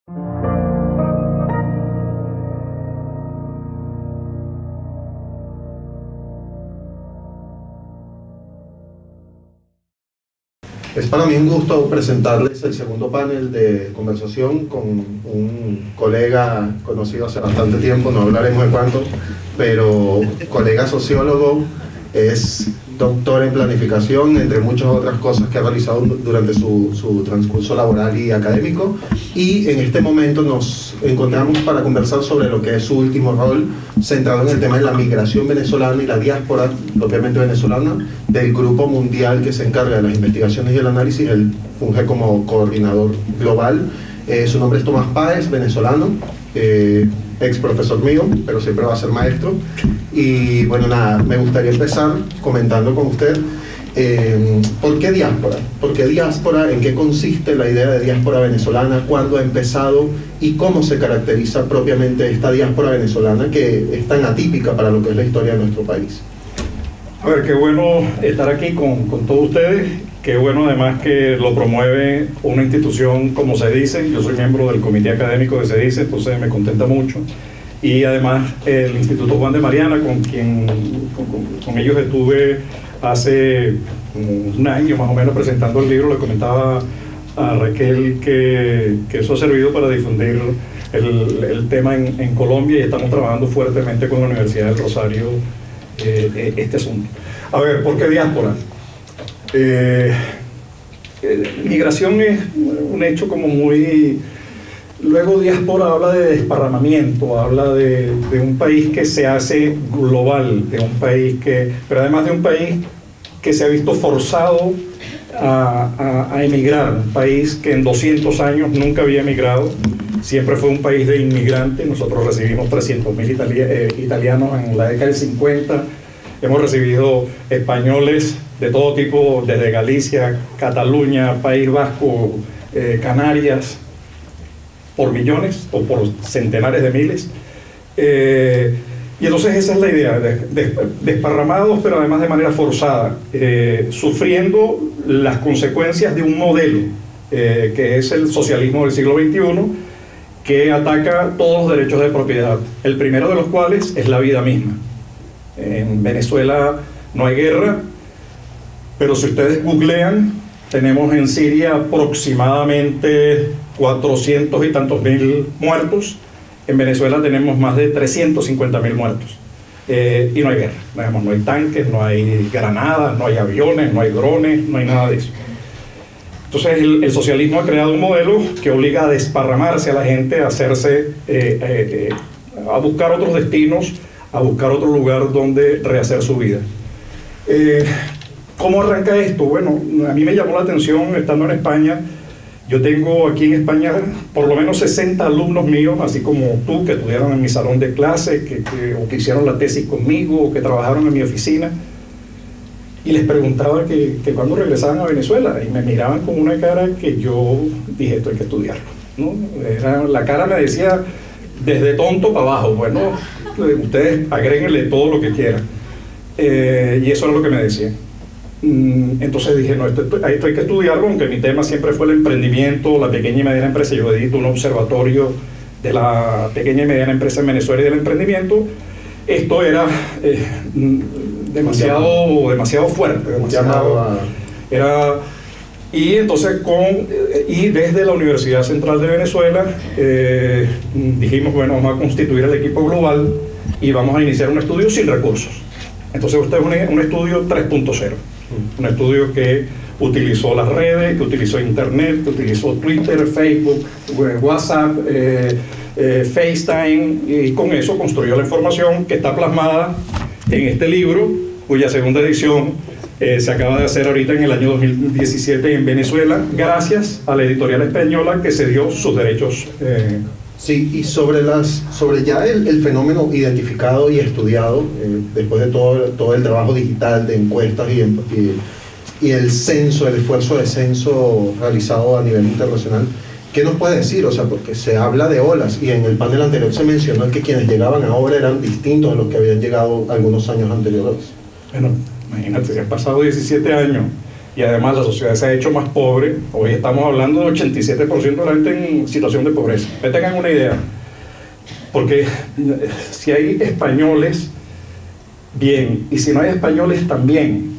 Es para mí un gusto presentarles el segundo panel de conversación con un colega conocido hace bastante tiempo, no hablaremos de cuánto, pero colega sociólogo, es doctor en planificación, entre muchas otras cosas que ha realizado durante su transcurso laboral y académico, y en este momento nos encontramos para conversar sobre lo que es su último rol, centrado en el tema de la migración venezolana y la diáspora propiamente venezolana, del grupo mundial que se encarga de las investigaciones y el análisis. Él funge como coordinador global. Su nombre es Tomás Páez, venezolano, ex profesor mío, pero siempre va a ser maestro. Y bueno, nada, me gustaría empezar comentando con usted ¿por qué diáspora? ¿Por qué diáspora? ¿En qué consiste la idea de diáspora venezolana? ¿Cuándo ha empezado? ¿Y cómo se caracteriza propiamente esta diáspora venezolana que es tan atípica para lo que es la historia de nuestro país? A ver, qué bueno estar aquí con todos ustedes. Qué bueno además que lo promueve una institución como CEDICE. Yo soy miembro del comité académico de CEDICE, entonces me contenta mucho. Y además el Instituto Juan de Mariana, con ellos estuve hace un año más o menos presentando el libro. Le comentaba a Raquel que eso ha servido para difundir el tema en Colombia, y estamos trabajando fuertemente con la Universidad del Rosario este asunto. A ver, ¿por qué diáspora? Migración es un hecho como muy... Luego diáspora habla de desparramamiento, habla de un país que se hace global, de un país pero además de un país que se ha visto forzado a emigrar, un país que en 200 años nunca había emigrado, siempre fue un país de inmigrantes. Nosotros recibimos 300.000 italianos en la década del 50, hemos recibido españoles de todo tipo, desde Galicia, Cataluña, País Vasco, Canarias, por millones o por centenares de miles. Y entonces esa es la idea, desparramados, pero además de manera forzada, sufriendo las consecuencias de un modelo que es el socialismo del siglo XXI, que ataca todos los derechos de propiedad, el primero de los cuales es la vida misma. En Venezuela no hay guerra, pero si ustedes googlean, tenemos en Siria aproximadamente 400 y tantos mil muertos. En Venezuela tenemos más de 350.000 muertos. Y no hay guerra, digamos, no hay tanques, no hay granadas, no hay aviones, no hay drones, no hay nada de eso. Entonces el socialismo ha creado un modelo que obliga a desparramarse a la gente, a hacerse, a buscar otros destinos, a buscar otro lugar donde rehacer su vida. ¿Cómo arranca esto? Bueno, a mí me llamó la atención estando en España. Yo tengo aquí en España por lo menos 60 alumnos míos, así como tú, que estudiaron en mi salón de clase, o que hicieron la tesis conmigo, o que trabajaron en mi oficina. Y les preguntaba que cuándo regresaban a Venezuela, y me miraban con una cara que yo dije, esto hay que estudiarlo, ¿no? La cara me decía, desde tonto para abajo, bueno, ustedes agréguenle todo lo que quieran. Y eso era lo que me decían. Entonces dije, no, esto hay que estudiarlo, aunque mi tema siempre fue el emprendimiento, la pequeña y mediana empresa. Yo edito un observatorio de la pequeña y mediana empresa en Venezuela y del emprendimiento. Esto era demasiado fuerte, y entonces y desde la Universidad Central de Venezuela dijimos, bueno, vamos a constituir el equipo global y vamos a iniciar un estudio sin recursos. Entonces usted es un estudio 3.0, un estudio que utilizó las redes, que utilizó internet, que utilizó Twitter, Facebook, WhatsApp, FaceTime, y con eso construyó la información que está plasmada en este libro, cuya segunda edición se acaba de hacer ahorita en el año 2017 en Venezuela, gracias a la editorial española que cedió sus derechos. Sí, y sobre ya el fenómeno identificado y estudiado, después de todo el trabajo digital de encuestas y el censo, el esfuerzo de censo realizado a nivel internacional, ¿qué nos puede decir? O sea, porque se habla de olas, y en el panel anterior se mencionó que quienes llegaban ahora eran distintos a los que habían llegado algunos años anteriores. Bueno, imagínate, se han pasado 17 años y además la sociedad se ha hecho más pobre. Hoy estamos hablando de 87% de la gente en situación de pobreza. Que tengan una idea, porque si hay españoles, bien, y si no hay españoles, también,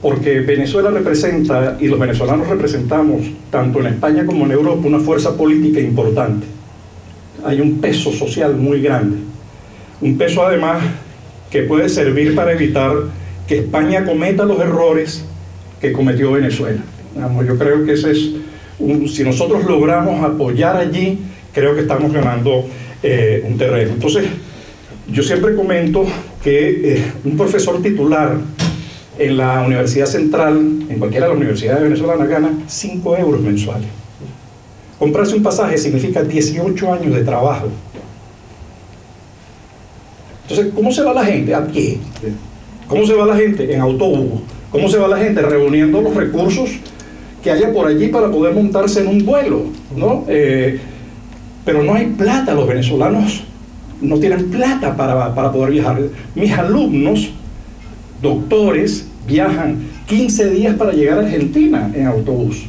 porque Venezuela representa, y los venezolanos representamos, tanto en España como en Europa, una fuerza política importante. Hay un peso social muy grande, un peso además que puede servir para evitar que España cometa los errores que cometió Venezuela. Yo creo que ese es si nosotros logramos apoyar allí, creo que estamos ganando un terreno. Entonces, yo siempre comento que un profesor titular en la Universidad Central, en cualquiera de las universidades venezolanas, gana 5 euros mensuales. Comprarse un pasaje significa 18 años de trabajo. Entonces, ¿cómo se va la gente? ¿A pie? ¿Cómo se va la gente? En autobús. ¿Cómo se va la gente? Reuniendo los recursos que haya por allí para poder montarse en un vuelo, ¿no? Pero no hay plata, los venezolanos no tienen plata para poder viajar. Mis alumnos, doctores, viajan 15 días para llegar a Argentina en autobús,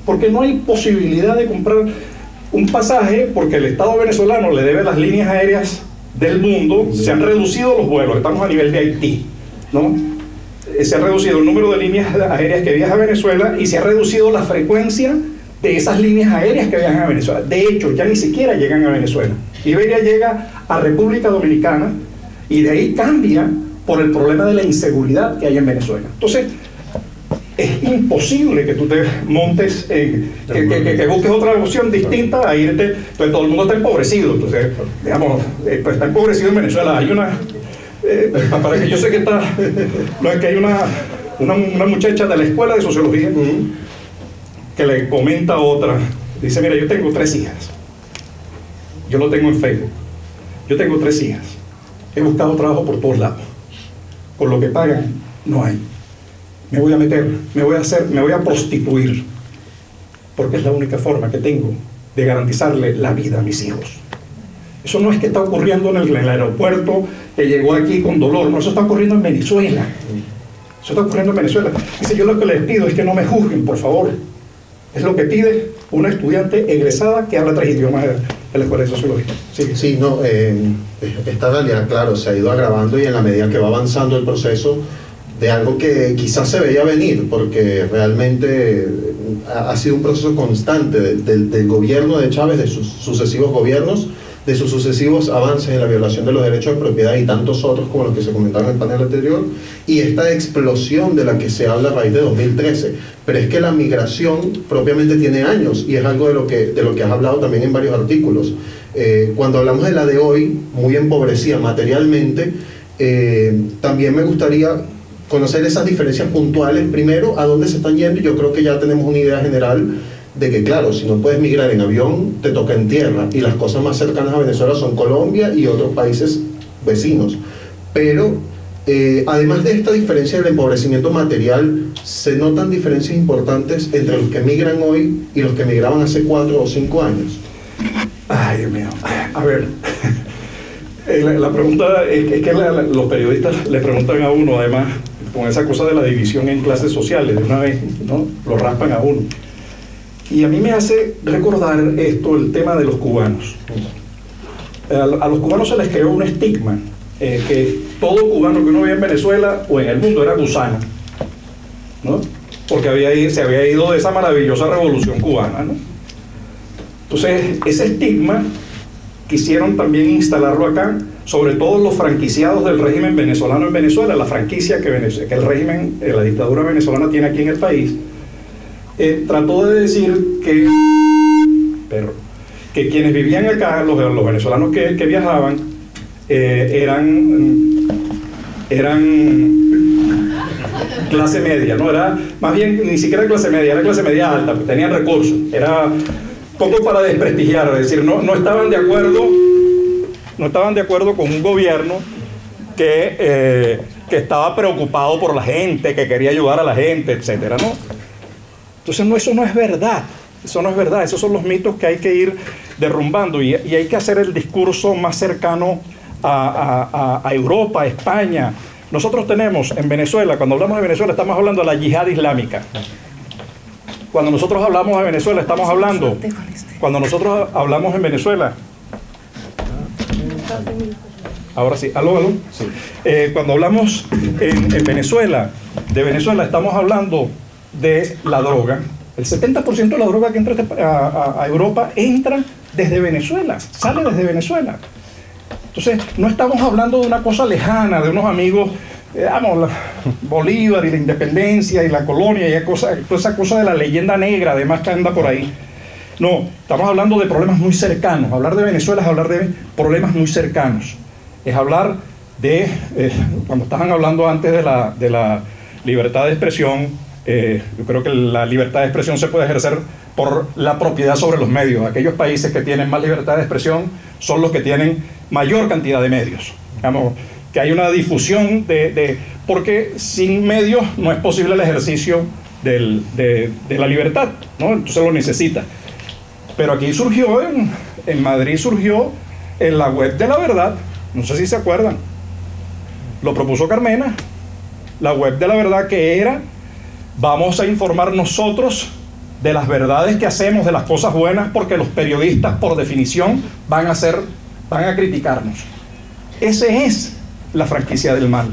porque no hay posibilidad de comprar un pasaje, porque el Estado venezolano le debe las líneas aéreas del mundo. Se han reducido los vuelos, estamos a nivel de Haití, ¿no? Se ha reducido el número de líneas aéreas que viajan a Venezuela y se ha reducido la frecuencia de esas líneas aéreas que viajan a Venezuela. De hecho, ya ni siquiera llegan a Venezuela. Iberia llega a República Dominicana y de ahí cambia por el problema de la inseguridad que hay en Venezuela. Entonces, es imposible que tú te montes, que busques otra opción distinta a irte. Entonces, todo el mundo está empobrecido. Entonces, digamos, pues está empobrecido en Venezuela. Hay una... para que yo sé que está... No, es que hay una muchacha de la escuela de sociología que le comenta a otra. Dice, mira, yo tengo 3 hijas. Yo lo tengo en Facebook. Yo tengo 3 hijas. He buscado trabajo por todos lados. Con lo que pagan, no hay. Me voy a meter, me voy a prostituir, porque es la única forma que tengo de garantizarle la vida a mis hijos. Eso no es que está ocurriendo en el aeropuerto, que llegó aquí con dolor, no, eso está ocurriendo en Venezuela. Eso está ocurriendo en Venezuela. Dice, yo lo que les pido es que no me juzguen, por favor. Es lo que pide una estudiante egresada que habla 3 idiomas de la Escuela de Sociología. Sí, no, esta realidad, claro, se ha ido agravando, y en la medida que va avanzando el proceso de algo que quizás se veía venir, porque realmente ha sido un proceso constante del gobierno de Chávez, de sus sucesivos gobiernos, de sus sucesivos avances en la violación de los derechos de propiedad y tantos otros como los que se comentaron en el panel anterior, y esta explosión de la que se habla a raíz de 2013. Pero es que la migración propiamente tiene años, y es algo de lo que has hablado también en varios artículos. Cuando hablamos de la de hoy, muy empobrecida materialmente, también me gustaría conocer esas diferencias puntuales. Primero, a dónde se están yendo, y yo creo que ya tenemos una idea general de que, claro, si no puedes migrar en avión, te toca en tierra, y las cosas más cercanas a Venezuela son Colombia y otros países vecinos. Pero además de esta diferencia del empobrecimiento material, se notan diferencias importantes entre los que migran hoy y los que migraban hace 4 o 5 años. Ay, Dios mío. A ver, la pregunta es que los periodistas le preguntan a uno, además, con esa cosa de la división en clases sociales, de una vez, ¿no? Lo raspan a uno. Y a mí me hace recordar esto, el tema de los cubanos. A los cubanos se les creó un estigma, que todo cubano que uno veía en Venezuela o en el mundo era gusano, ¿no? Porque se había ido de esa maravillosa revolución cubana, ¿no? Entonces, ese estigma quisieron también instalarlo acá, sobre todo los franquiciados del régimen venezolano en Venezuela, la franquicia que el régimen, la dictadura venezolana tiene aquí en el país. Trató de decir que quienes vivían acá, los venezolanos que viajaban, eran clase media, no era, más bien ni siquiera clase media, era clase media alta, pues tenían recursos, era poco para desprestigiar, es decir, no estaban de acuerdo con un gobierno que estaba preocupado por la gente, que quería ayudar a la gente, etcétera, ¿no? Entonces, eso no es verdad, esos son los mitos que hay que ir derrumbando, y hay que hacer el discurso más cercano a Europa, a España, Nosotros tenemos en Venezuela, cuando hablamos de Venezuela, estamos hablando de la yihad islámica. Cuando nosotros hablamos de Venezuela, estamos hablando, cuando nosotros hablamos en Venezuela, ahora sí, aló. Sí. Cuando hablamos en Venezuela, de Venezuela, estamos hablando de la droga. El 70% de la droga que entra a Europa entra desde Venezuela, sale desde Venezuela. Entonces, no estamos hablando de una cosa lejana, de unos amigos, Bolívar y la independencia y la colonia y toda esa cosa de la leyenda negra, además que anda por ahí. No, estamos hablando de problemas muy cercanos. Hablar de Venezuela es hablar de problemas muy cercanos. Es hablar de, cuando estaban hablando antes de la libertad de expresión, yo creo que la libertad de expresión se puede ejercer por la propiedad sobre los medios. Aquellos países que tienen más libertad de expresión son los que tienen mayor cantidad de medios. Digamos, que hay una difusión porque sin medios no es posible el ejercicio de la libertad, ¿no? Entonces lo necesita. Pero aquí surgió, en Madrid surgió en la web de la verdad, no sé si se acuerdan, lo propuso Carmena, la web de la verdad, que era: vamos a informar nosotros de las verdades que hacemos, de las cosas buenas, porque los periodistas, por definición, van a criticarnos. Ese es la franquicia del mal.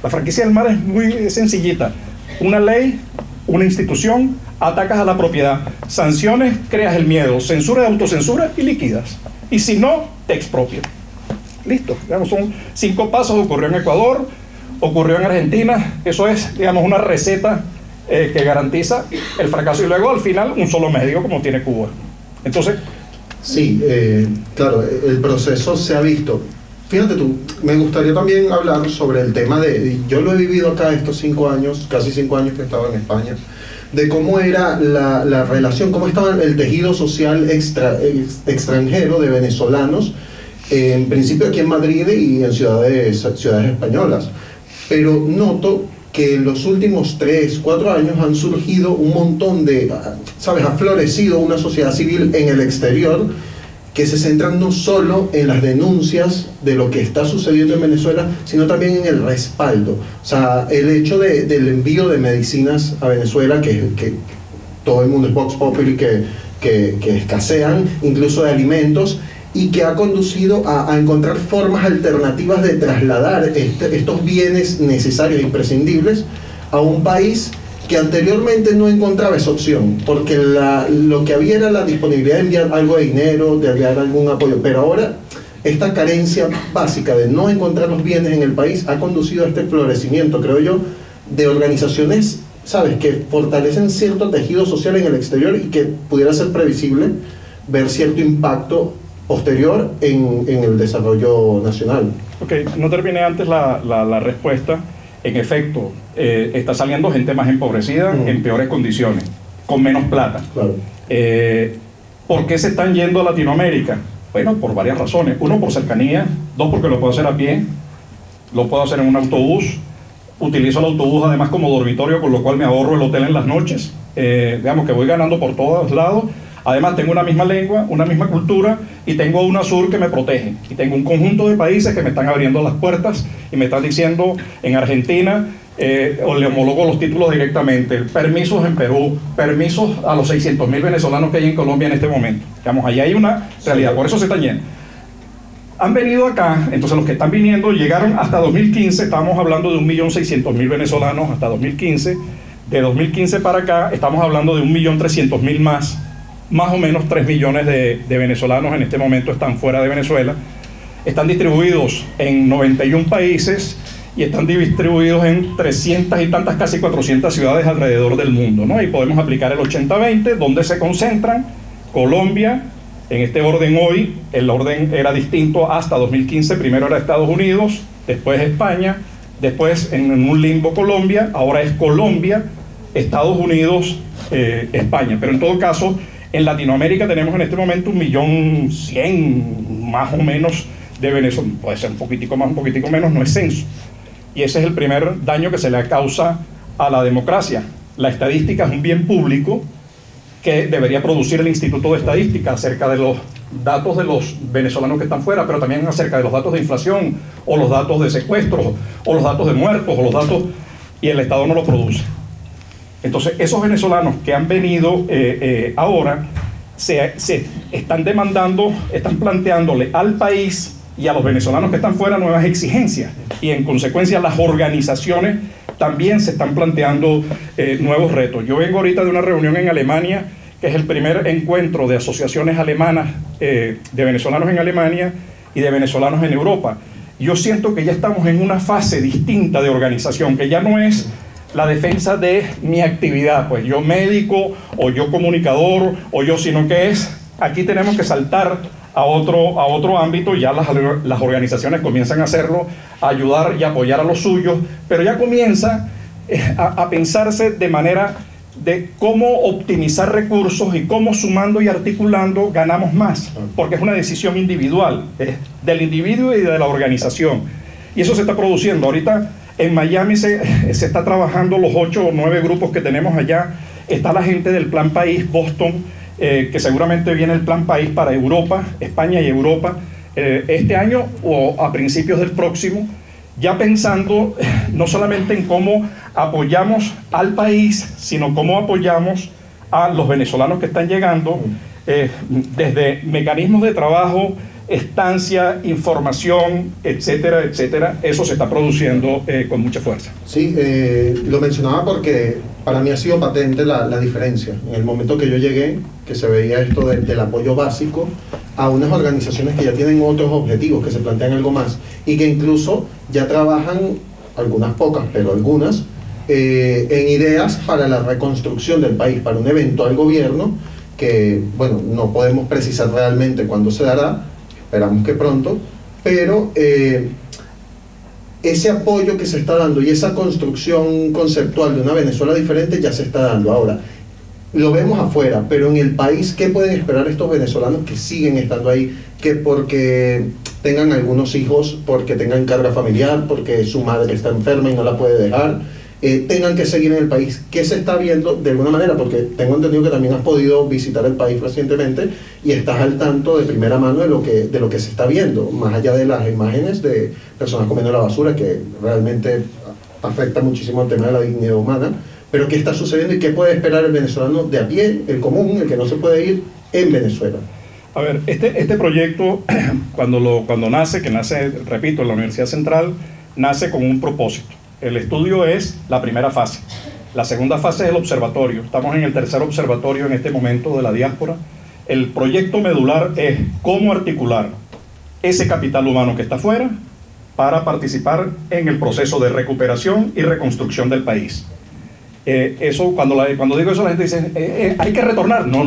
La franquicia del mal es muy sencillita. Una ley, una institución, atacas a la propiedad, sanciones, creas el miedo, censura y autocensura y liquidas. Y si no, te expropian. Listo. Digamos, son 5 pasos. Ocurrió en Ecuador, ocurrió en Argentina. Eso es, digamos, una receta que garantiza el fracaso. Y luego, al final, un solo medio, como tiene Cuba. Entonces... Sí, claro, el proceso se ha visto. Fíjate tú, me gustaría también hablar sobre el tema yo lo he vivido acá estos 5 años, casi 5 años que estaba en España, de cómo era la relación, cómo estaba el tejido social extranjero de venezolanos, en principio aquí en Madrid y en ciudades españolas. Pero noto que en los últimos 3, 4 años han surgido un montón ¿sabes? Ha florecido una sociedad civil en el exterior que se centran no solo en las denuncias de lo que está sucediendo en Venezuela, sino también en el respaldo. O sea, el hecho del envío de medicinas a Venezuela, que todo el mundo es Vox Populi, que escasean, incluso de alimentos, y que ha conducido a encontrar formas alternativas de trasladar estos bienes necesarios e imprescindibles a un país que anteriormente no encontraba esa opción, porque lo que había era la disponibilidad de enviar algo de dinero, de enviar algún apoyo, pero ahora esta carencia básica de no encontrar los bienes en el país ha conducido a este florecimiento, creo yo, de organizaciones, ¿sabes?, que fortalecen cierto tejido social en el exterior y que pudiera ser previsible ver cierto impacto posterior en el desarrollo nacional. Ok, no terminé antes la respuesta. En efecto, está saliendo gente más empobrecida, en peores condiciones, con menos plata. Claro. ¿Por qué se están yendo a Latinoamérica? Bueno, por varias razones. 1, por cercanía. 2, porque lo puedo hacer a pie. Lo puedo hacer en un autobús. Utilizo el autobús además como dormitorio, con lo cual me ahorro el hotel en las noches. Digamos que voy ganando por todos lados. Además tengo una misma lengua, una misma cultura, y tengo una UNASUR que me protege. Y tengo un conjunto de países que me están abriendo las puertas y me están diciendo: en Argentina o le homologo los títulos directamente, permisos en Perú, permisos a los 600.000 venezolanos que hay en Colombia en este momento. Digamos, allá hay una realidad, por eso se están yendo. Han venido acá, entonces los que están viniendo llegaron hasta 2015, estábamos hablando de 1.600.000 venezolanos hasta 2015. De 2015 para acá estamos hablando de 1.300.000 más o menos 3 millones de venezolanos en este momento están fuera de Venezuela. Están distribuidos en 91 países y están distribuidos en 300 y tantas, casi 400 ciudades alrededor del mundo, ¿no? Y podemos aplicar el 80-20, donde se concentran. Colombia, en este orden hoy, el orden era distinto hasta 2015, primero era Estados Unidos, después España, después en un limbo Colombia, ahora es Colombia, Estados Unidos, España. Pero en todo caso, en Latinoamérica tenemos en este momento 1.100.000 más o menos de venezolanos. Puede ser un poquitico más, un poquitico menos, no es censo. Y ese es el primer daño que se le causa a la democracia. La estadística es un bien público que debería producir el Instituto de Estadística acerca de los datos de los venezolanos que están fuera, pero también acerca de los datos de inflación, o los datos de secuestros, o los datos de muertos, o los datos, y el Estado no los produce. Entonces, esos venezolanos que han venido ahora, se están demandando, están planteándole al país y a los venezolanos que están fuera nuevas exigencias, y en consecuencia las organizaciones también se están planteando nuevos retos. Yo vengo ahorita de una reunión en Alemania, que es el primer encuentro de asociaciones alemanas, de venezolanos en Alemania y de venezolanos en Europa. Yo siento que ya estamos en una fase distinta de organización, que ya no es la defensa de mi actividad, pues yo médico, o yo comunicador, o yo, sino que es, aquí tenemos que saltar a otro ámbito, y ya las organizaciones comienzan a hacerlo, a ayudar y apoyar a los suyos, pero ya comienza a pensarse de manera de cómo optimizar recursos y cómo, sumando y articulando, ganamos más, porque es una decisión individual, del individuo y de la organización, y eso se está produciendo. Ahorita en Miami se está trabajando los 8 o 9 grupos que tenemos allá. Está la gente del Plan País, Boston, que seguramente viene el Plan País para Europa, España y Europa, este año o a principios del próximo, ya pensando no solamente en cómo apoyamos al país, sino cómo apoyamos a los venezolanos que están llegando, desde mecanismos de trabajo, estancia, información, etcétera, etcétera. Eso se está produciendo con mucha fuerza. Sí, lo mencionaba porque para mí ha sido patente la diferencia. En el momento que yo llegué, que se veía esto del apoyo básico a unas organizaciones que ya tienen otros objetivos, que se plantean algo más, y que incluso ya trabajan, algunas pocas, pero algunas, en ideas para la reconstrucción del país, para un eventual gobierno que, bueno, no podemos precisar realmente cuándo se dará, esperamos que pronto, pero ese apoyo que se está dando y esa construcción conceptual de una Venezuela diferente ya se está dando. Ahora, lo vemos afuera, pero en el país, ¿qué pueden esperar estos venezolanos que siguen estando ahí? Que porque tengan algunos hijos, porque tengan carga familiar, porque su madre está enferma y no la puede dejar, tengan que seguir en el país. ¿Qué se está viendo de alguna manera? Porque tengo entendido que también has podido visitar el país recientemente y estás al tanto de primera mano de lo que se está viendo, más allá de las imágenes de personas comiendo la basura, que realmente afecta muchísimo el tema de la dignidad humana. Pero ¿qué está sucediendo y qué puede esperar el venezolano de a pie, el común, el que no se puede ir en Venezuela? A ver, este proyecto, cuando nace, repito, en la Universidad Central, nace con un propósito. El estudio es la primera fase. La segunda fase es el observatorio. Estamos en el tercer observatorio en este momento de la diáspora. El proyecto medular es cómo articular ese capital humano que está afuera para participar en el proceso de recuperación y reconstrucción del país. Eso, cuando digo eso, la gente dice, hay que retornar. No,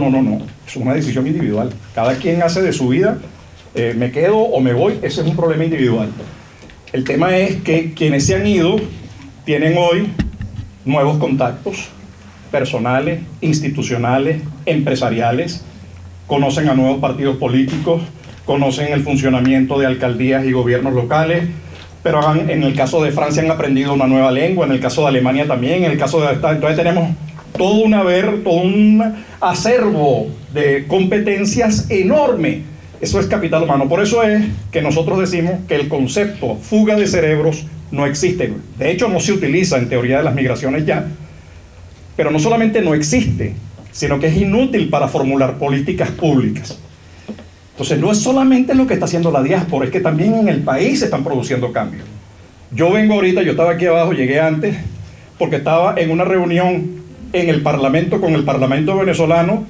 es una decisión individual. Cada quien hace de su vida, me quedo o me voy, ese es un problema individual. El tema es que quienes se han ido tienen hoy nuevos contactos personales, institucionales, empresariales, conocen a nuevos partidos políticos, conocen el funcionamiento de alcaldías y gobiernos locales, pero en el caso de Francia han aprendido una nueva lengua, en el caso de Alemania también, en el caso de... Entonces tenemos todo un acervo de competencias enorme. Eso es capital humano. Por eso es que nosotros decimos que el concepto fuga de cerebros no existe. De hecho, no se utiliza en teoría de las migraciones ya, pero no solamente no existe, sino que es inútil para formular políticas públicas. Entonces, no es solamente lo que está haciendo la diáspora, es que también en el país se están produciendo cambios. Yo vengo ahorita, yo estaba aquí abajo, llegué antes, porque estaba en una reunión en el Parlamento, con el Parlamento venezolano,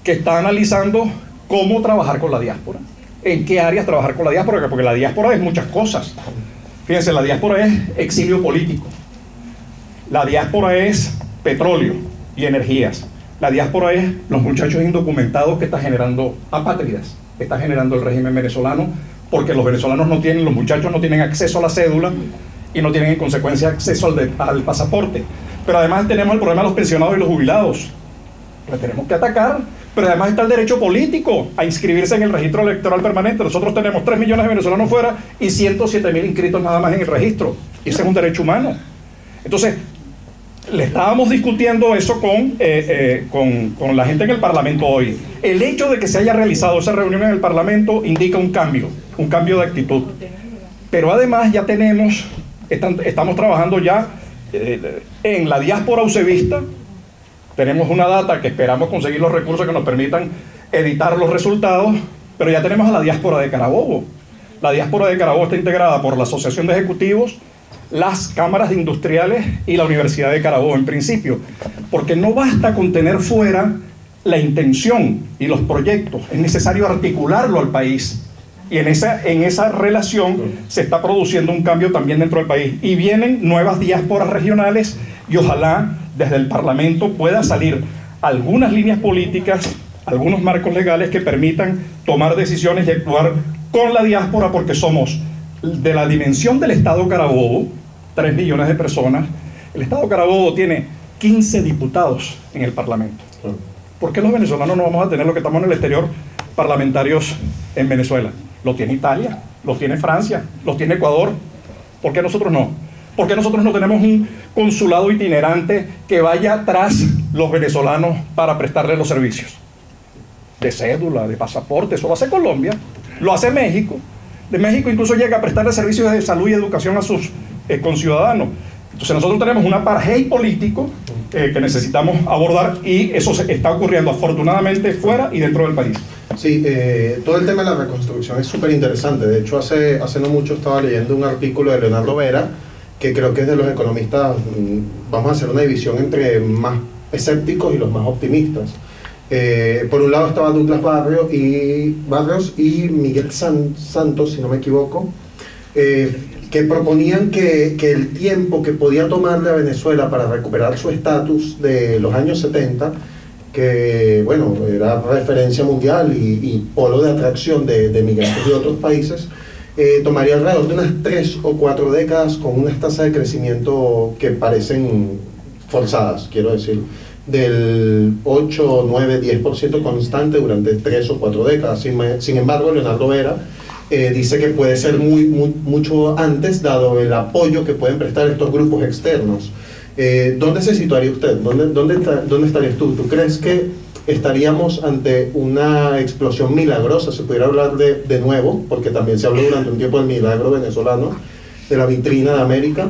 que está analizando cómo trabajar con la diáspora, en qué áreas trabajar con la diáspora, porque la diáspora es muchas cosas. Fíjense, la diáspora es exilio político, la diáspora es petróleo y energías, la diáspora es los muchachos indocumentados que está generando apátridas, que está generando el régimen venezolano, porque los venezolanos los muchachos no tienen acceso a la cédula y no tienen en consecuencia acceso al pasaporte. Pero además tenemos el problema de los pensionados y los jubilados, lo tenemos que atacar. Pero además está el derecho político a inscribirse en el registro electoral permanente. Nosotros tenemos 3 millones de venezolanos fuera y 107.000 inscritos nada más en el registro. Y ese es un derecho humano. Entonces, le estábamos discutiendo eso con la gente en el Parlamento hoy. El hecho de que se haya realizado esa reunión en el Parlamento indica un cambio de actitud. Pero además ya estamos trabajando ya en la diáspora ucevista. Tenemos una data que esperamos conseguir los recursos que nos permitan editar los resultados, pero ya tenemos a la diáspora de Carabobo. La diáspora de Carabobo está integrada por la Asociación de Ejecutivos, las cámaras de industriales y la Universidad de Carabobo en principio, porque no basta con tener fuera la intención y los proyectos, es necesario articularlo al país, y en esa relación se está produciendo un cambio también dentro del país, y vienen nuevas diásporas regionales, y ojalá desde el Parlamento pueda salir algunas líneas políticas, algunos marcos legales que permitan tomar decisiones y actuar con la diáspora, porque somos de la dimensión del Estado Carabobo, 3 millones de personas. El Estado Carabobo tiene 15 diputados en el Parlamento. ¿Por qué los venezolanos no vamos a tener lo que estamos en el exterior, parlamentarios en Venezuela? Lo tiene Italia, lo tiene Francia, lo tiene Ecuador. ¿Por qué nosotros no? ¿Por qué nosotros no tenemos un consulado itinerante que vaya tras los venezolanos para prestarles los servicios? De cédula, de pasaporte, eso lo hace Colombia, lo hace México. De México incluso llega a prestarle servicios de salud y educación a sus conciudadanos. Entonces nosotros tenemos un apartheid político que necesitamos abordar, y eso está ocurriendo afortunadamente fuera y dentro del país. Sí, todo el tema de la reconstrucción es súper interesante. De hecho, hace no mucho estaba leyendo un artículo de Leonardo Vera, que creo que es de los economistas, vamos a hacer una división entre más escépticos y los más optimistas. Por un lado estaba Douglas Barrios y Miguel Santos, si no me equivoco, que proponían que el tiempo que podía tomarle a Venezuela para recuperar su estatus de los años 70, que bueno, era referencia mundial y polo de atracción de migrantes de otros países, tomaría alrededor de unas 3 o 4 décadas, con unas tasas de crecimiento que parecen forzadas, quiero decir, del 8, 9, 10% constante durante 3 o 4 décadas. Sin embargo, Leonardo Vera dice que puede ser mucho antes, dado el apoyo que pueden prestar estos grupos externos. ¿Dónde se situaría usted? ¿Dónde estarías tú? ¿Tú crees que estaríamos ante una explosión milagrosa? Se pudiera hablar de nuevo, porque también se habló durante un tiempo del milagro venezolano, de la vitrina de América.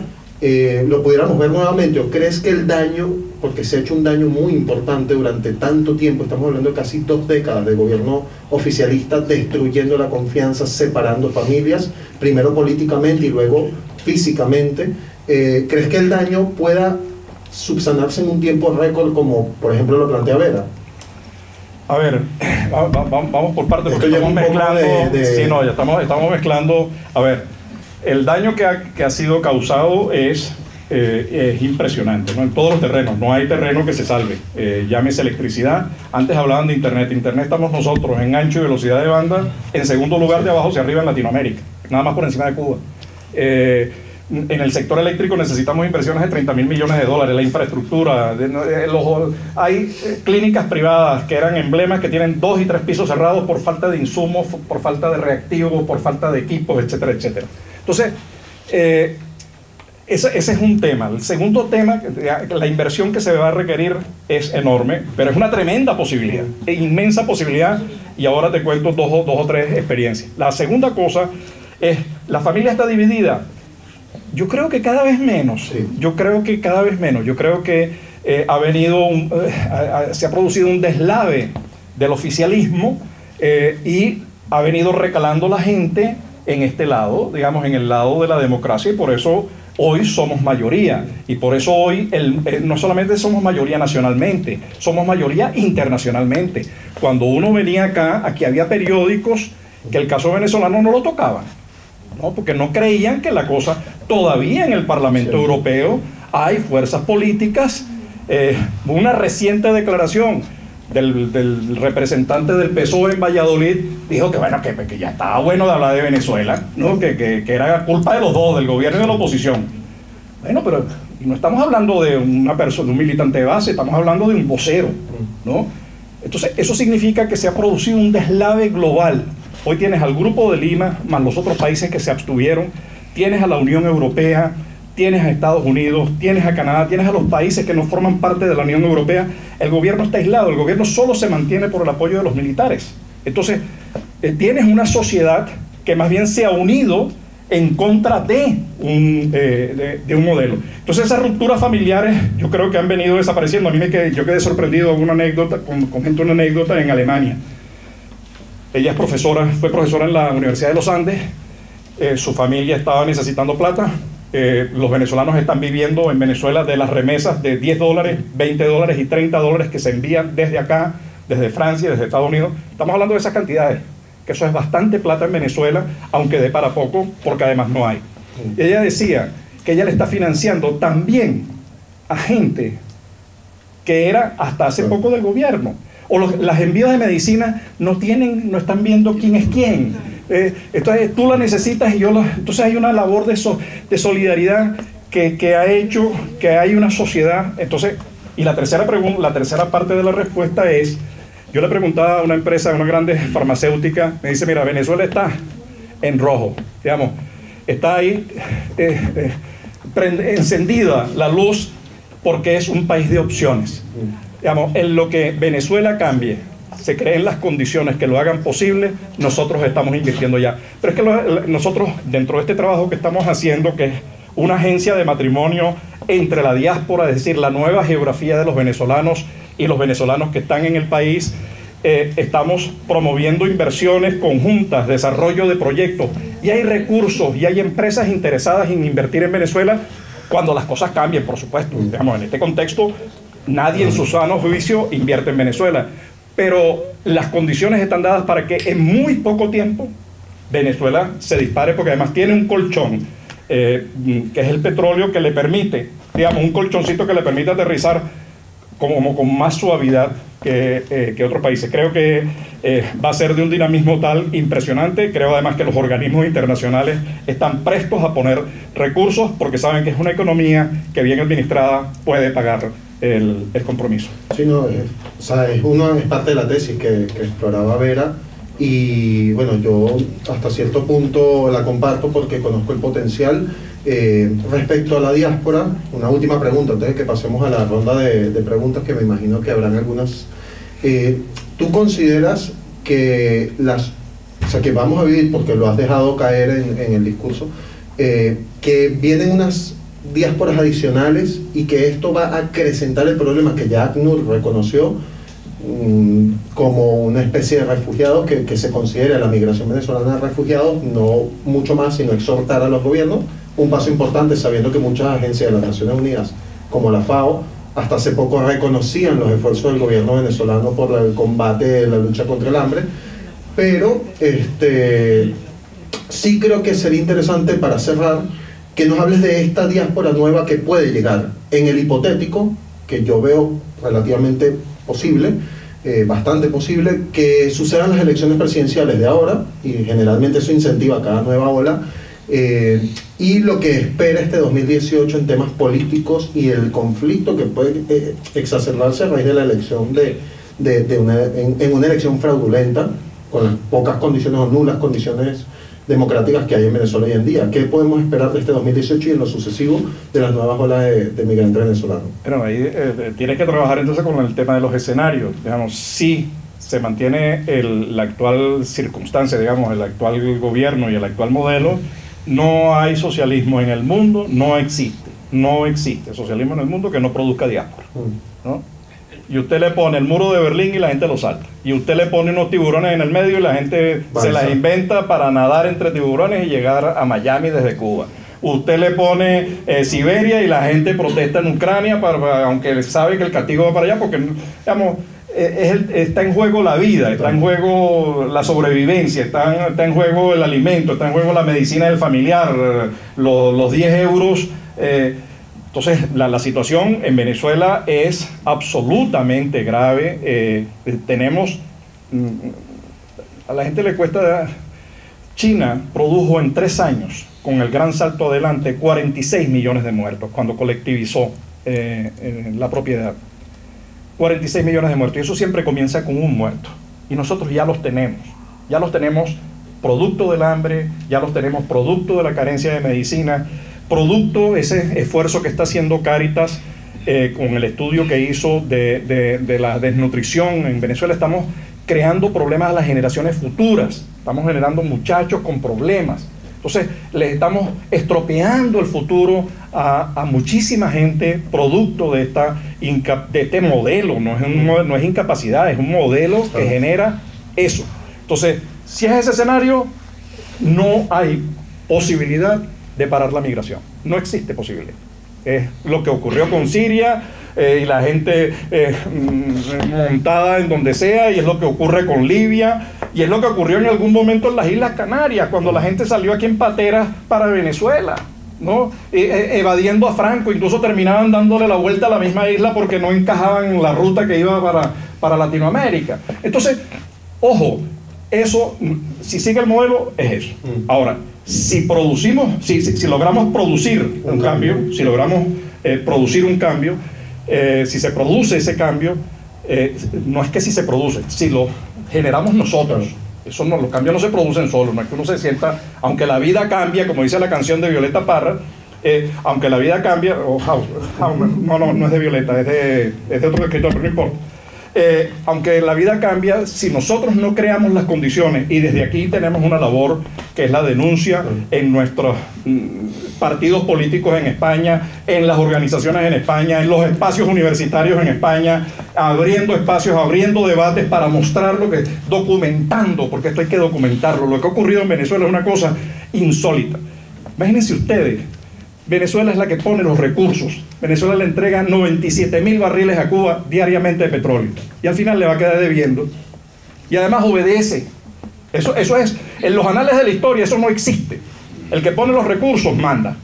¿Lo pudiéramos ver nuevamente? ¿O crees que el daño, porque se ha hecho un daño muy importante durante tanto tiempo, estamos hablando de casi 2 décadas de gobierno oficialista, destruyendo la confianza, separando familias, primero políticamente y luego físicamente, ¿crees que el daño pueda subsanarse en un tiempo récord, como por ejemplo lo plantea Vera? A ver, vamos por partes, porque estamos mezclando. Sí, no, ya estamos mezclando. A ver, el daño que ha sido causado es impresionante, ¿no? En todos los terrenos, no hay terreno que se salve. Llámese electricidad. Antes hablaban de internet. Internet estamos nosotros en ancho y velocidad de banda en segundo lugar de abajo hacia arriba en Latinoamérica, nada más por encima de Cuba. En el sector eléctrico necesitamos inversiones de 30.000 millones de dólares, la infraestructura, hay clínicas privadas que eran emblemas que tienen 2 y 3 pisos cerrados por falta de insumos, por falta de reactivos, por falta de equipos, etcétera, etcétera. Entonces, ese es un tema. El segundo tema, la inversión que se va a requerir es enorme, pero es una tremenda posibilidad, inmensa posibilidad, y ahora te cuento dos o tres experiencias. La segunda cosa es, la familia está dividida. Yo creo que cada vez menos. Sí. Yo creo que se ha producido un deslave del oficialismo y ha venido recalando la gente en este lado, digamos, en el lado de la democracia, y por eso hoy somos mayoría. Y por eso hoy no solamente somos mayoría nacionalmente, somos mayoría internacionalmente. Cuando uno venía acá, aquí había periódicos que el caso venezolano no lo tocaban, ¿no? Porque no creían que la cosa, todavía en el Parlamento Europeo hay fuerzas políticas. Una reciente declaración del representante del PSOE en Valladolid dijo que bueno, que ya estaba bueno de hablar de Venezuela, ¿no? que era culpa de los dos, del gobierno y de la oposición. Bueno, pero no estamos hablando de una persona, de un militante de base, estamos hablando de un vocero, ¿no? Entonces, eso significa que se ha producido un deslave global. Hoy tienes al Grupo de Lima, más los otros países que se abstuvieron, tienes a la Unión Europea, tienes a Estados Unidos, tienes a Canadá, tienes a los países que no forman parte de la Unión Europea. El gobierno está aislado, el gobierno solo se mantiene por el apoyo de los militares. Entonces, tienes una sociedad que más bien se ha unido en contra de un modelo. Entonces esas rupturas familiares yo creo que han venido desapareciendo. A mí yo quedé sorprendido con una anécdota en Alemania. Ella es profesora, fue profesora en la Universidad de los Andes, su familia estaba necesitando plata, los venezolanos están viviendo en Venezuela de las remesas de $10, $20 y $30 que se envían desde acá, desde Francia, desde Estados Unidos. Estamos hablando de esas cantidades, que eso es bastante plata en Venezuela, aunque dé para poco, porque además no hay. Y ella decía que ella le está financiando también a gente que era hasta hace poco del gobierno. O las envíos de medicina no están viendo quién es quién. Entonces tú la necesitas y yo la... Entonces hay una labor de solidaridad que ha hecho que hay una sociedad. Entonces, y la tercera parte de la respuesta es... Yo le preguntaba a una empresa, a una grande farmacéutica, me dice, mira, Venezuela está en rojo, digamos, está ahí encendida la luz porque es un país de opciones. Digamos, en lo que Venezuela cambie, se creen las condiciones que lo hagan posible, nosotros estamos invirtiendo ya. Pero es que nosotros, dentro de este trabajo que estamos haciendo, que es una agencia de matrimonio entre la diáspora, es decir, la nueva geografía de los venezolanos y los venezolanos que están en el país, estamos promoviendo inversiones conjuntas, desarrollo de proyectos, y hay recursos y hay empresas interesadas en invertir en Venezuela cuando las cosas cambien, por supuesto. Digamos, en este contexto, nadie en su sano juicio invierte en Venezuela, pero las condiciones están dadas para que en muy poco tiempo Venezuela se dispare, porque además tiene un colchón, que es el petróleo, que le permite, digamos, un colchoncito que le permite aterrizar con más suavidad que otros países. Creo que va a ser de un dinamismo tal impresionante. Creo además que los organismos internacionales están prestos a poner recursos porque saben que es una economía que bien administrada puede pagar el compromiso. Sí, no, o sea, es parte de la tesis que exploraba Vera, y bueno, yo hasta cierto punto la comparto porque conozco el potencial. Respecto a la diáspora, una última pregunta antes de que pasemos a la ronda de preguntas, que me imagino que habrán algunas. ¿Tú consideras que que vamos a vivir, porque lo has dejado caer en el discurso, que vienen unas diásporas adicionales y que esto va a acrecentar el problema que ya ACNUR reconoció como una especie de refugiados, que se considera la migración venezolana de refugiados, no mucho más, sino exhortar a los gobiernos? Un paso importante, sabiendo que muchas agencias de las Naciones Unidas, como la FAO, hasta hace poco reconocían los esfuerzos del gobierno venezolano por el combate, la lucha contra el hambre. Pero sí creo que sería interesante, para cerrar, que nos hables de esta diáspora nueva que puede llegar, en el hipotético, que yo veo relativamente posible, bastante posible, que sucedan las elecciones presidenciales de ahora, y generalmente eso incentiva cada nueva ola, y lo que espera este 2018 en temas políticos y el conflicto que puede exacerbarse a raíz de la elección en una elección fraudulenta, con las pocas condiciones o nulas condiciones democráticas que hay en Venezuela hoy en día. ¿Qué podemos esperar de este 2018 y en lo sucesivo de las nuevas olas de migrantes venezolanos? Bueno, ahí tienes que trabajar entonces con el tema de los escenarios. Digamos, si se mantiene la actual circunstancia, digamos, el actual gobierno y el actual modelo, no hay socialismo en el mundo, no existe socialismo en el mundo que no produzca diáspora, ¿no? Y usted le pone el muro de Berlín y la gente lo salta, y usted le pone unos tiburones en el medio y la gente se las inventa para nadar entre tiburones y llegar a Miami desde Cuba. Usted le pone Siberia y la gente protesta en Ucrania, aunque sabe que el castigo va para allá, porque, digamos, está en juego la vida, está en juego la sobrevivencia, está en juego el alimento, está en juego la medicina del familiar, los 10 euros. Entonces, la situación en Venezuela es absolutamente grave. Tenemos, a la gente le cuesta. China produjo en 3 años, con el gran salto adelante, 46 millones de muertos cuando colectivizó la propiedad. 46 millones de muertos, y eso siempre comienza con un muerto, y nosotros ya los tenemos producto del hambre, ya los tenemos producto de la carencia de medicina, producto ese esfuerzo que está haciendo Cáritas con el estudio que hizo de la desnutrición en Venezuela. Estamos creando problemas a las generaciones futuras, estamos generando muchachos con problemas. Entonces, le estamos estropeando el futuro a muchísima gente producto de este modelo. No es incapacidad, es un modelo que genera eso. Entonces, si es ese escenario, no hay posibilidad de parar la migración. No existe posibilidad. Es lo que ocurrió con Siria y la gente montada en donde sea, y es lo que ocurre con Libia, y es lo que ocurrió en algún momento en las Islas Canarias, cuando la gente salió aquí en pateras para Venezuela, ¿no? Evadiendo a Franco, incluso terminaban dándole la vuelta a la misma isla porque no encajaban en la ruta que iba para Latinoamérica. Entonces, ojo, eso, si sigue el modelo, es eso. Ahora, si producimos, si logramos producir un cambio, si logramos producir un cambio, si se produce ese cambio, no es que si se produce, si lo generamos nosotros. Eso no, los cambios no se producen solos, no es que uno se sienta, aunque la vida cambia, como dice la canción de Violeta Parra, aunque la vida cambia, no es de Violeta, es de otro escritor, pero no importa. Aunque la vida cambia, si nosotros no creamos las condiciones, y desde aquí tenemos una labor que es la denuncia en nuestros partidos políticos en España, en las organizaciones en España, en los espacios universitarios en España, abriendo espacios, abriendo debates para mostrar lo que, documentando, porque esto hay que documentarlo. Lo que ha ocurrido en Venezuela es una cosa insólita. Imagínense ustedes, Venezuela es la que pone los recursos. Venezuela le entrega 97.000 barriles a Cuba diariamente de petróleo, y al final le va a quedar debiendo, y además obedece. Eso es, en los anales de la historia eso no existe. El que pone los recursos manda.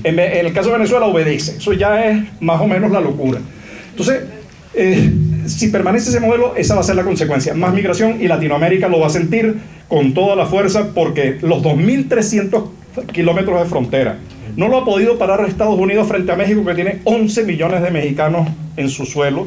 En el caso de Venezuela obedece. Eso ya es más o menos la locura. Entonces, si permanece ese modelo, esa va a ser la consecuencia: más migración, y Latinoamérica lo va a sentir con toda la fuerza, porque los 2.300 kilómetros de frontera no lo ha podido parar Estados Unidos frente a México, que tiene 11 millones de mexicanos en su suelo,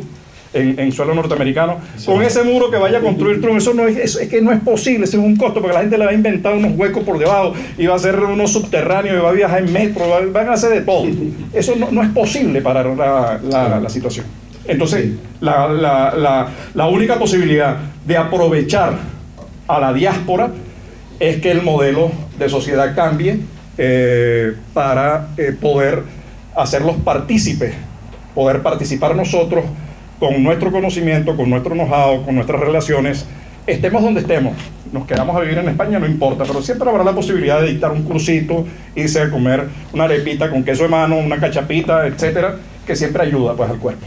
en suelo norteamericano. Sí. Con ese muro que vaya a construir Trump, es que no es posible, ese es un costo, porque la gente le va a inventar unos huecos por debajo, y va a hacer unos subterráneos, y va a viajar en metro, van a hacer de todo. Eso no es posible parar la situación. Entonces, la única posibilidad de aprovechar a la diáspora es que el modelo de sociedad cambie, para poder hacerlos partícipes, poder participar nosotros con nuestro conocimiento, con nuestro know-how, con nuestras relaciones, estemos donde estemos. Nos quedamos a vivir en España, no importa, pero siempre habrá la posibilidad de dictar un crucito, irse a comer una arepita con queso de mano, una cachapita, etcétera, que siempre ayuda pues al cuerpo.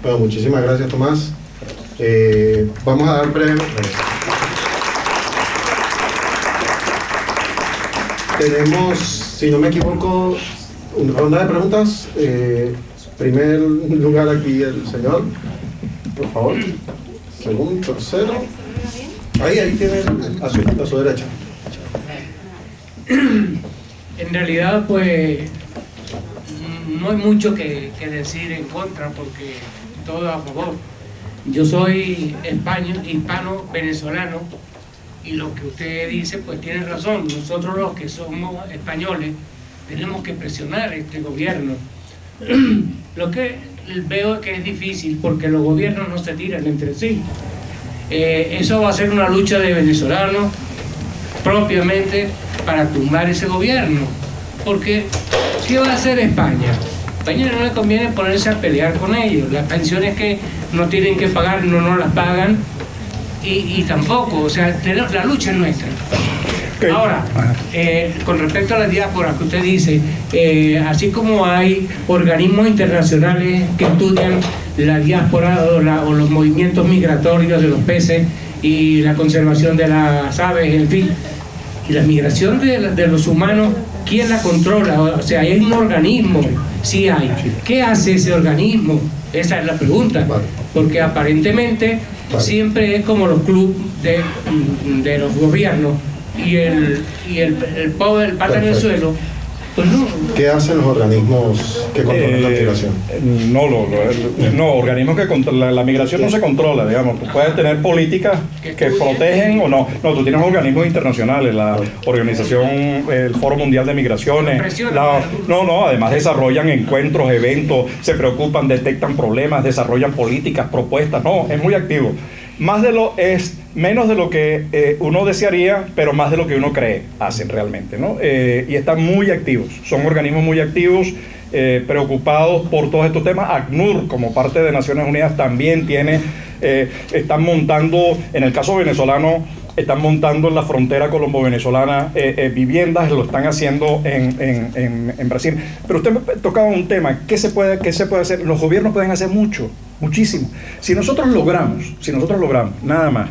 Bueno, muchísimas gracias, Tomás. Vamos a dar breve. Tenemos, si no me equivoco, una ronda de preguntas. Primer lugar aquí el señor, por favor. Segundo, tercero. Ahí tiene a su derecha. En realidad, pues, no hay mucho que decir en contra, porque todo a favor. Yo soy hispano-venezolano, y lo que usted dice, pues tiene razón. Nosotros los que somos españoles tenemos que presionar a este gobierno. Lo que veo que es difícil, porque los gobiernos no se tiran entre sí. Eso va a ser una lucha de venezolanos propiamente para tumbar ese gobierno. Porque, ¿qué va a hacer España? A España no le conviene ponerse a pelear con ellos. Las pensiones que no tienen que pagar no las pagan. Y tampoco, o sea, la lucha es nuestra. Ahora, con respecto a la diáspora que usted dice, así como hay organismos internacionales que estudian la diáspora o los movimientos migratorios de los peces y la conservación de las aves, en fin, y la migración de los humanos, ¿quién la controla? O sea, hay un organismo, sí hay. ¿Qué hace ese organismo? Esa es la pregunta, porque aparentemente siempre es como los clubes de los gobiernos, y el pobre, el pata en el suelo, Pues no. ¿Qué hacen los organismos que controlan la migración? No, organismos que controlan la migración no se controla, digamos. Tú puedes tener políticas que protegen o no. No, tú tienes organismos internacionales, la organización, el Foro Mundial de Migraciones. Además desarrollan encuentros, eventos, se preocupan, detectan problemas, desarrollan políticas, propuestas. No, es muy activo. Menos de lo que uno desearía, pero más de lo que uno cree hacen realmente, ¿no? Y están muy activos, son organismos muy activos, preocupados por todos estos temas. ACNUR, como parte de Naciones Unidas, también están montando, en el caso venezolano, están montando en la frontera colombo-venezolana viviendas, lo están haciendo en Brasil. Pero usted me tocaba un tema, ¿qué se puede hacer? Los gobiernos pueden hacer muchísimo. Si nosotros logramos, nada más,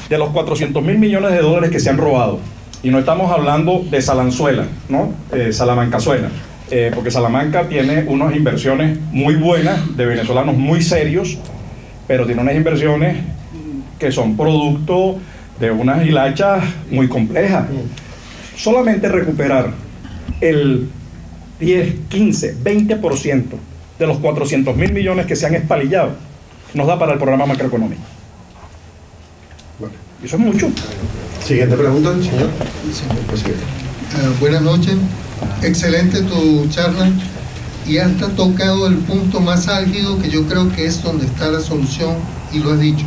de los 400.000 millones de dólares que se han robado, y no estamos hablando de Salanzuela, ¿no? Salamancazuela, porque Salamanca tiene unas inversiones muy buenas de venezolanos muy serios, pero tiene unas inversiones que son producto de unas hilachas muy complejas. Solamente recuperar el 10, 15, 20% de los 400.000 millones que se han espalillado nos da para el programa macroeconómico. Bueno, eso es mucho. Siguiente pregunta, señor. Buenas noches. Excelente tu charla y has tocado el punto más álgido que yo creo que es donde está la solución y lo has dicho.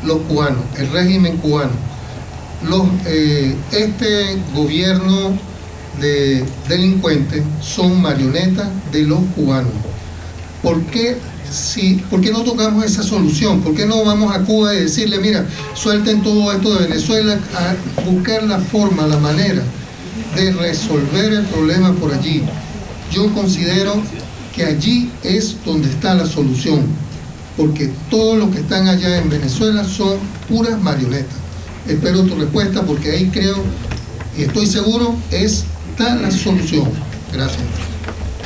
Los cubanos, el régimen cubano. Este gobierno de delincuentes son marionetas de los cubanos. ¿Por qué no tocamos esa solución? ¿Por qué no vamos a Cuba y decirle, mira, suelten todo esto de Venezuela, a buscar la forma, la manera de resolver el problema por allí? Yo considero que allí es donde está la solución, porque todos los que están allá en Venezuela son puras marionetas. Espero tu respuesta, porque ahí creo y estoy seguro está la solución. Gracias.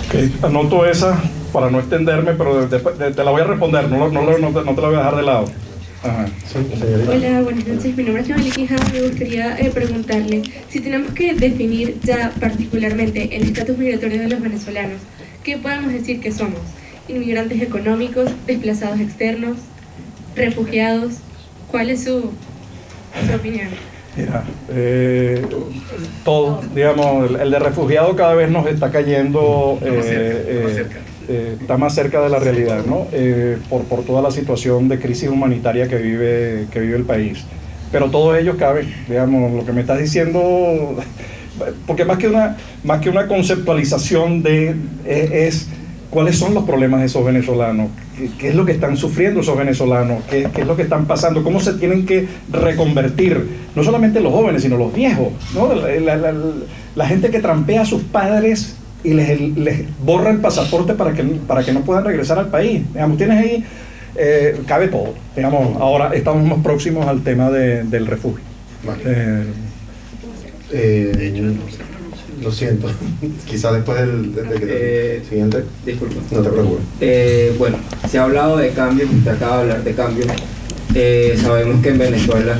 Okay. Anoto esa para no extenderme, pero te la voy a responder, no te la voy a dejar de lado. Ajá. Hola, buenas noches. Mi nombre es Joana Quija. Me gustaría preguntarle si tenemos que definir ya particularmente el estatus migratorio de los venezolanos. ¿Qué podemos decir que somos? ¿Inmigrantes económicos, desplazados externos, refugiados? ¿Cuál es su opinión? Mira, todo, digamos, el de refugiado cada vez nos está cayendo, está más cerca de la realidad, ¿no? Por toda la situación de crisis humanitaria que vive el país. Pero todos ellos caben, digamos, lo que me estás diciendo, porque más que una conceptualización es cuáles son los problemas de esos venezolanos, qué es lo que están sufriendo esos venezolanos, qué es lo que están pasando, cómo se tienen que reconvertir, no solamente los jóvenes, sino los viejos, ¿no? La gente que trampea a sus padres y les borra el pasaporte para que no puedan regresar al país. Digamos, tienes ahí, cabe todo. Digamos, ahora estamos más próximos al tema del refugio. Vale. Lo siento, quizá después del siguiente. Disculpa. No te preocupes. Bueno, se ha hablado de cambio, usted acaba de hablar de cambio. Sabemos que en Venezuela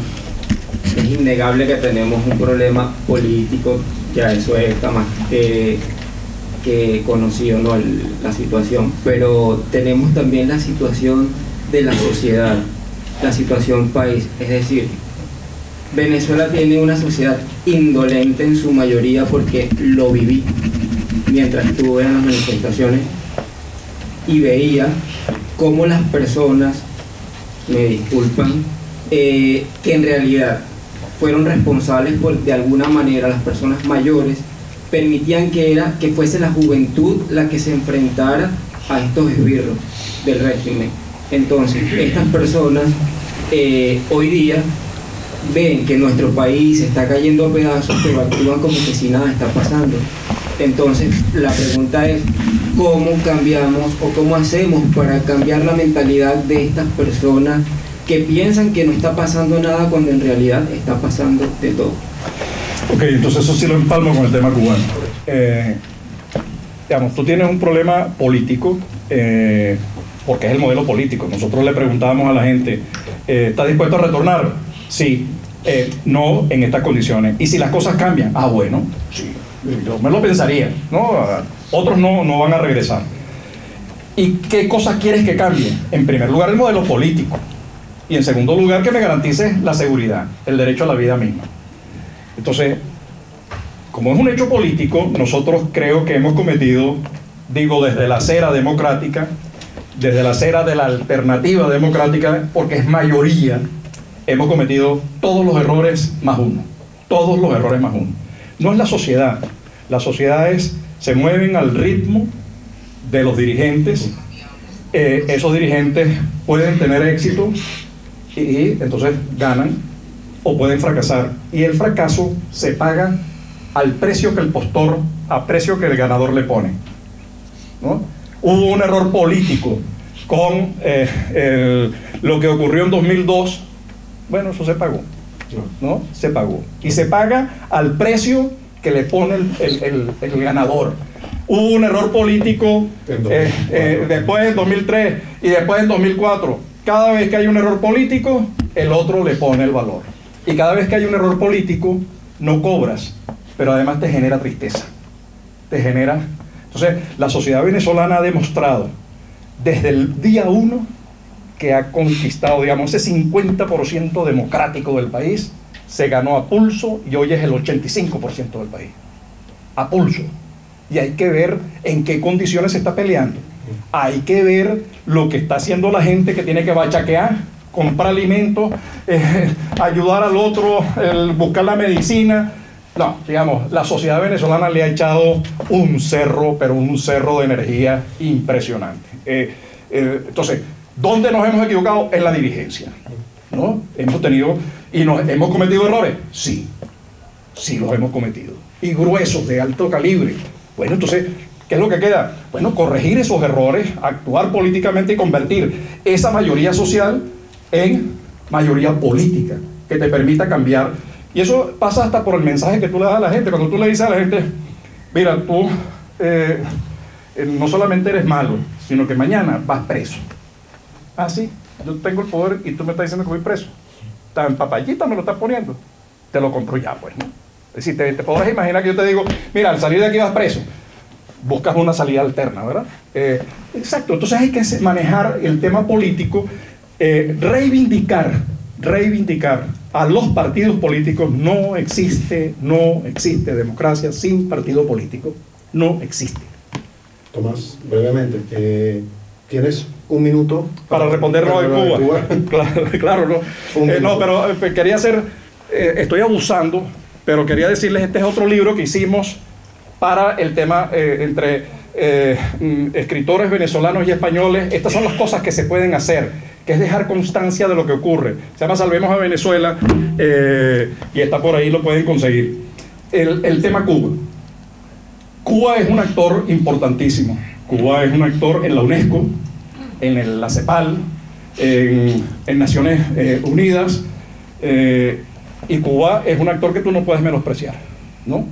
es innegable que tenemos un problema político, ya eso está más que conocido, ¿no? La situación, pero tenemos también la situación de la sociedad, la situación país, es decir, Venezuela tiene una sociedad indolente en su mayoría, porque lo viví mientras estuve en las manifestaciones y veía cómo las personas, me disculpan, que en realidad fueron responsables de alguna manera, las personas mayores permitían que fuese la juventud la que se enfrentara a estos esbirros del régimen. Entonces, estas personas hoy día ven que nuestro país está cayendo a pedazos, pero actúan como que si nada está pasando. Entonces, la pregunta es, ¿cómo cambiamos o cómo hacemos para cambiar la mentalidad de estas personas que piensan que no está pasando nada cuando en realidad está pasando de todo? Ok, entonces eso sí lo empalmo con el tema cubano. Digamos, tú tienes un problema político, porque es el modelo político. Nosotros le preguntábamos a la gente, ¿está dispuesto a retornar? Sí. No en estas condiciones. ¿Y si las cosas cambian? Ah, bueno, sí. Yo me lo pensaría, ¿no? Otros no van a regresar. ¿Y qué cosas quieres que cambie? En primer lugar, el modelo político. Y en segundo lugar, que me garantice la seguridad, el derecho a la vida misma. Entonces, como es un hecho político, nosotros creo que hemos cometido, digo, desde la acera democrática, desde la acera de la alternativa democrática, porque es mayoría, hemos cometido todos los errores más uno. Todos los errores más uno. No es la sociedad. Las sociedades se mueven al ritmo de los dirigentes. Esos dirigentes pueden tener éxito y entonces ganan, o pueden fracasar. Y el fracaso se paga al precio que el postor, a precio que el ganador le pone, ¿no? Hubo un error político con lo que ocurrió en 2002. Bueno, eso se pagó, ¿no? Se pagó. Y se paga al precio que le pone el ganador. Hubo un error político después en 2003 y después en 2004. Cada vez que hay un error político, el otro le pone el valor. Y cada vez que hay un error político, no cobras, pero además te genera tristeza. Te genera... Entonces, la sociedad venezolana ha demostrado desde el día 1 que ha conquistado, digamos, ese 50% democrático del país, se ganó a pulso y hoy es el 85% del país. A pulso. Y hay que ver en qué condiciones se está peleando. Hay que ver lo que está haciendo la gente que tiene que bachaquear, comprar alimentos, ayudar al otro, buscar la medicina. No, digamos, la sociedad venezolana le ha echado un cerro, pero un cerro de energía impresionante. Entonces, ¿dónde nos hemos equivocado? En la dirigencia, ¿no? Hemos tenido, y hemos cometido errores. Sí, sí los hemos cometido. Y gruesos, de alto calibre. Bueno, entonces, ¿qué es lo que queda? Bueno, corregir esos errores, actuar políticamente y convertir esa mayoría social en mayoría política, que te permita cambiar. Y eso pasa hasta por el mensaje que tú le das a la gente. Cuando tú le dices a la gente, mira, tú no solamente eres malo, sino que mañana vas preso. Ah, sí, yo tengo el poder y tú me estás diciendo que voy preso. Tan papayita me lo estás poniendo. Te lo compro ya, pues, ¿no? Es decir, te podrás imaginar que yo te digo, mira, al salir de aquí vas preso. Buscas una salida alterna, ¿verdad? Exacto, entonces hay que manejar el tema político, reivindicar a los partidos políticos. No existe democracia sin partido político. No existe. Tomás, brevemente, ¿tienes un minuto para responder lo de Cuba? Claro, no. No, pero quería hacer, estoy abusando, pero quería decirles, este es otro libro que hicimos para el tema entre escritores venezolanos y españoles. Estas son las cosas que se pueden hacer, que es dejar constancia de lo que ocurre. Se llama Salvemos a Venezuela, y está por ahí, lo pueden conseguir. El tema Cuba. Cuba es un actor importantísimo. Cuba es un actor en la UNESCO, en la CEPAL, en Naciones Unidas, y Cuba es un actor que tú no puedes menospreciar, ¿no?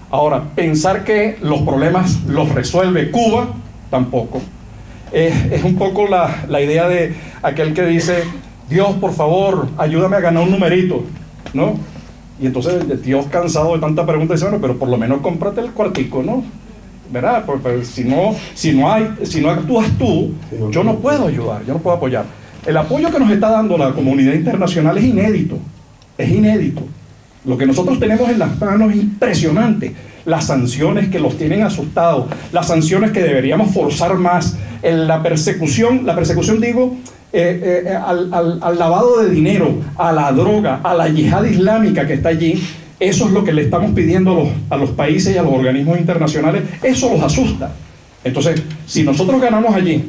Ahora, pensar que los problemas los resuelve Cuba, tampoco. Es un poco la idea de aquel que dice, Dios, por favor, ayúdame a ganar un numerito, ¿no? Y entonces Dios, cansado de tanta pregunta, dice, bueno, pero por lo menos cómprate el cuartico, ¿no? ¿Verdad? Porque si no actúas tú, yo no puedo ayudar, yo no puedo apoyar. El apoyo que nos está dando la comunidad internacional es inédito. Es inédito. Lo que nosotros tenemos en las manos es impresionante. Las sanciones que los tienen asustados, las sanciones que deberíamos forzar más, la persecución digo, al lavado de dinero, a la droga, a la yihad islámica que está allí. Eso es lo que le estamos pidiendo a los países y a los organismos internacionales. Eso los asusta. Entonces, si nosotros ganamos allí,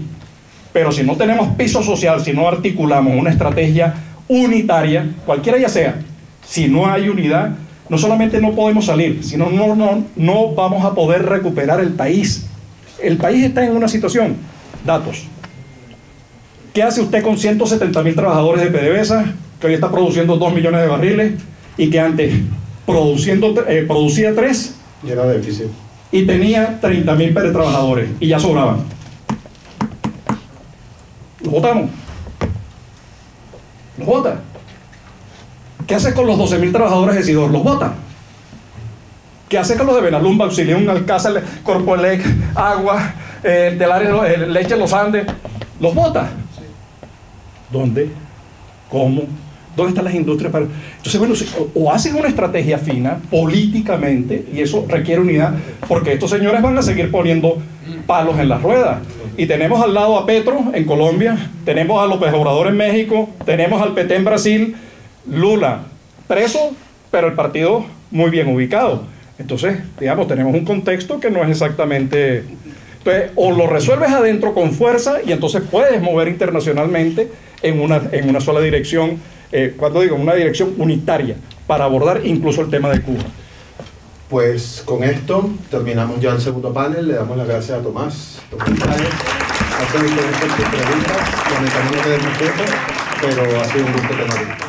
pero si no tenemos piso social, si no articulamos una estrategia unitaria, cualquiera ya sea, si no hay unidad, no solamente no podemos salir, sino no vamos a poder recuperar el país. El país está en una situación. Datos. ¿Qué hace usted con 170.000 trabajadores de PDVSA, que hoy está produciendo 2 millones de barriles, y que antes producía 3 y era déficit, y tenía 30.000 trabajadores y ya sobraban? Los votamos. Los vota. ¿Qué hace con los 12.000 trabajadores de Sidor? Los vota. ¿Qué hace con los de Benalumba, Auxilium, Alcázar, Corpoelec, Agua, Leche Los Andes? ¿Los bota? ¿Dónde? ¿Cómo? ¿Dónde están las industrias? Entonces, bueno, o hacen una estrategia fina políticamente, y eso requiere unidad, porque estos señores van a seguir poniendo palos en las ruedas. Y tenemos al lado a Petro en Colombia, tenemos a López Obrador en México, tenemos al PT en Brasil, Lula preso, pero el partido muy bien ubicado. Entonces, digamos, tenemos un contexto que no es exactamente... Entonces, o lo resuelves adentro con fuerza y entonces puedes mover internacionalmente en una sola dirección, cuando digo una dirección unitaria, para abordar incluso el tema de Cuba. Pues con esto terminamos ya el segundo panel. Le damos las gracias a Tomás. Hace diferentes preguntas, lamentablemente no tenemos tiempo, pero ha sido un gusto tenerlo.